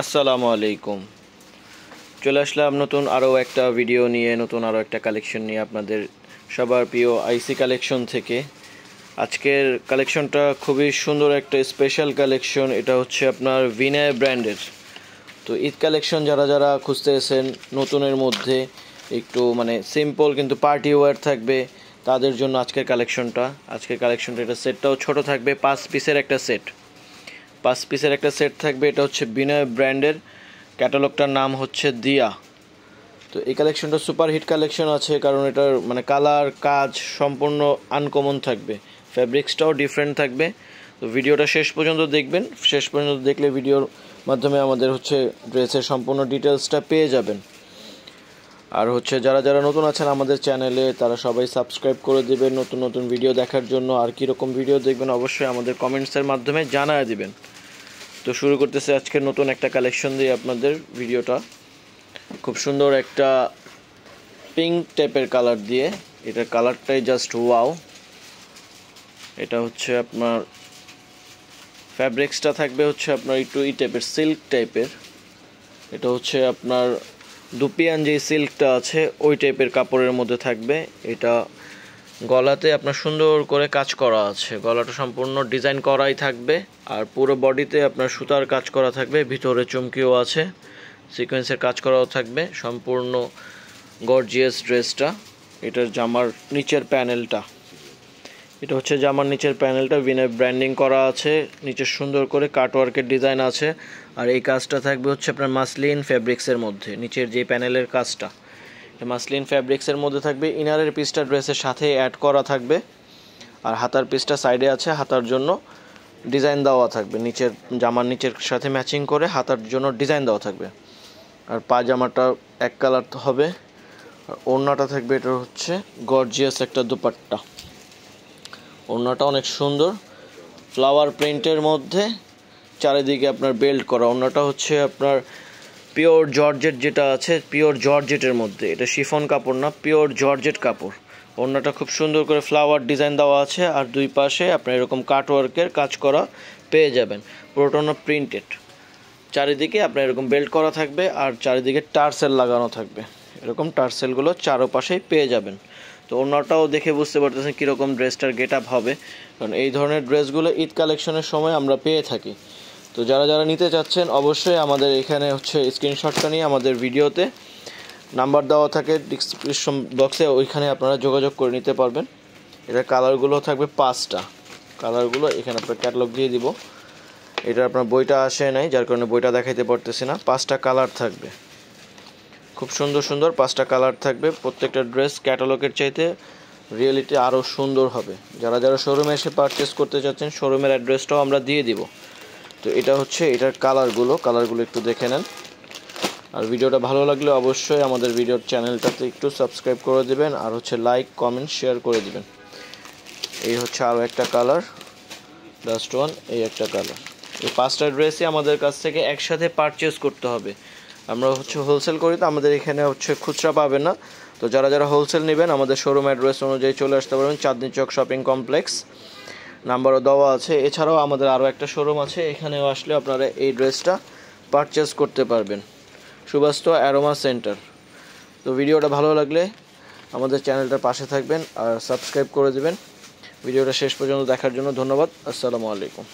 আসসালামু আলাইকুম। চলে আসলাম নতুন আরও একটা ভিডিও নিয়ে, নতুন আরও একটা কালেকশন নিয়ে আপনাদের সবার প্রিয় আইসি কালেকশন থেকে। আজকের কালেকশনটা খুবই সুন্দর একটা স্পেশাল কালেকশন। এটা হচ্ছে আপনার ভিনায় ব্র্যান্ডের। তো ঈদ কালেকশন যারা যারা খুঁজতেছেন নতুনের মধ্যে একটু সিম্পল কিন্তু পার্টি ওয়্যার থাকবে, তাদের জন্য আজকের কালেকশনটা এটা সেটটাও ছোট থাকবে, 5 পিসের একটা সেট। 5 পিসের একটা সেট থাকবে। এটা হচ্ছে বিনয় ব্র্যান্ডের, ক্যাটালগটার নাম হচ্ছে দিয়া। তো এই কালেকশনটা সুপার হিট কালেকশন আছে, কারণ এটার কালার কাজ সম্পূর্ণ আনকমন থাকবে, ফ্যাব্রিক্সটাও ডিফারেন্ট থাকবে। তো ভিডিওটা শেষ পর্যন্ত দেখবেন, শেষ পর্যন্ত দেখলে ভিডিওর মাধ্যমে আমাদের ড্রেসের সম্পূর্ণ ডিটেলসটা পেয়ে যাবেন। আর যারা যারা নতুন আছেন আমাদের চ্যানেলে, তারা সবাই সাবস্ক্রাইব করে দিবেন নতুন নতুন ভিডিও দেখার জন্য। আর কীরকম ভিডিও দেখবেন অবশ্যই আমাদের কমেন্টসের মাধ্যমে জানায় দিবেন। তো শুরু করতেছে আজকের নতুন একটা কালেকশন দিয়ে আপনাদের ভিডিওটা। খুব সুন্দর একটা পিঙ্ক টাইপের কালার দিয়ে, এটার কালারটাই জাস্ট ওয়াও। এটা আপনার ফ্যাব্রিক্সটা থাকবে আপনার একটু এই টাইপের সিল্ক টাইপের। এটা আপনার দুপিয়ান যে সিল্কটা আছে ওই টাইপের কাপড়ের মধ্যে থাকবে। এটা গলাতে আপনার সুন্দর করে কাজ করা আছে, গলাটা সম্পূর্ণ ডিজাইন করাই থাকবে। আর পুরো বডিতে আপনার সুতার কাজ করা থাকবে, ভিতরে চুমকিও আছে, সিকোয়েন্সের কাজ করাও থাকবে। সম্পূর্ণ গর্জিয়াস ড্রেসটা। এটার জামার নিচের প্যানেলটা, এটা জামার নিচের প্যানেলটা ভিনায় ব্র্যান্ডিং করা আছে, নিচে সুন্দর করে কাটওয়ার্কের ডিজাইন আছে। আর এই কাজটা থাকবে আপনার মাসলিন ফ্যাব্রিক্সের মধ্যে, নিচের যে প্যানেলের কাজটা মাসলিন ফ্যাব্রিক্সের মধ্যে থাকবে। ইনারের পিসটা ড্রেসের সাথে অ্যাড করা থাকবে। আর হাতার পিসটা সাইডে আছে, হাতার জন্য ডিজাইন দেওয়া থাকবে, নিচের জামার নিচের সাথে ম্যাচিং করে হাতার জন্য ডিজাইন দেওয়া থাকবে। আর পাজামাটা এক কালার হবে। আর ওড়নাটা থাকবে, এটা গর্জিয়াস একটা দুপাট্টা। ওড়নাটা অনেক সুন্দর, ফ্লাওয়ার প্রিন্টের মধ্যে চারিদিকে আপনার বেল্ট করা। ওড়নাটা আপনার পিওর জর্জেট, যেটা আছে পিওর জর্জেটের মধ্যে, এটা শিফন কাপড় না, পিওর জর্জেট কাপড়। ওড়নাটা খুব সুন্দর করে ফ্লাওয়ার ডিজাইন দেওয়া আছে। আর দুই পাশে আপনার এরকম কাটওয়ার্কের কাজ করা পেয়ে যাবেন, পুরোটা প্রিন্টেড। চারিদিকে আপনার এরকম বেল্ট করা থাকবে, আর চারিদিকে টার্সেল লাগানো থাকবে, এরকম টার্সেলগুলো চারোপাশেই পেয়ে যাবেন। তো ওড়নাটাও দেখে বুঝতে পারতেছেন কীরকম ড্রেসটার গেট আপ হবে, কারণ এই ধরনের ড্রেসগুলো ঈদ কালেকশনের সময় আমরা পেয়ে থাকি। তো যারা যারা নিতে চাচ্ছেন অবশ্যই আমাদের এখানে স্ক্রিনশটটা নিয়ে আমাদের ভিডিওতে নাম্বার দেওয়া থাকে ডিসক্রিপশন বক্সে, ওইখানে আপনারা যোগাযোগ করে নিতে পারবেন। এটার কালারগুলো থাকবে 5টা কালারগুলো, এখানে আপনার ক্যাটালগ দিয়ে দিব। এটা আপনার বইটা আসে নাই, যার কারণে বইটা দেখাইতে পারতেছি না। 5টা কালার থাকবে, খুব সুন্দর সুন্দর 5টা কালার থাকবে। প্রত্যেকটা ড্রেস ক্যাটালগের চাইতে রিয়েলিটি আরও সুন্দর হবে। যারা যারা শোরুমে এসে পারচেস করতে চাচ্ছেন, শোরুমের অ্যাড্রেসটাও আমরা দিয়ে দিব। তো এটা এটার কালারগুলো একটু দেখে নেন। আর ভিডিওটা ভালো লাগলে অবশ্যই আমাদের ভিডিওর চ্যানেলটাতে একটু সাবস্ক্রাইব করে দিবেন। আর লাইক কমেন্ট শেয়ার করে দিবেন। এই আরও একটা কালার, লাস্ট ওয়ান, এই একটা কালার। এই 5টা ড্রেসই আমাদের কাছ থেকে একসাথে পারচেস করতে হবে। আমরা হোলসেল করি, তো আমাদের এখানে খুচরা পাবেন না। তো যারা যারা হোলসেল নেবেন আমাদের শোরুম অ্যাড্রেস অনুযায়ী চলে আসতে পারবেন, চাঁদনী চক শপিং কমপ্লেক্স, নাম্বারও দেওয়া আছে। এছাড়াও আমাদের আরও একটা শোরুম আছে, এখানেও আসলে আপনারা এই ড্রেসটা পারচেস করতে পারবেন, সুবাস্ত অ্যারোমা সেন্টার। তো ভিডিওটা ভালো লাগলে আমাদের চ্যানেলটার পাশে থাকবেন আর সাবস্ক্রাইব করে দেবেন। ভিডিওটা শেষ পর্যন্ত দেখার জন্য ধন্যবাদ। আসসালামু আলাইকুম।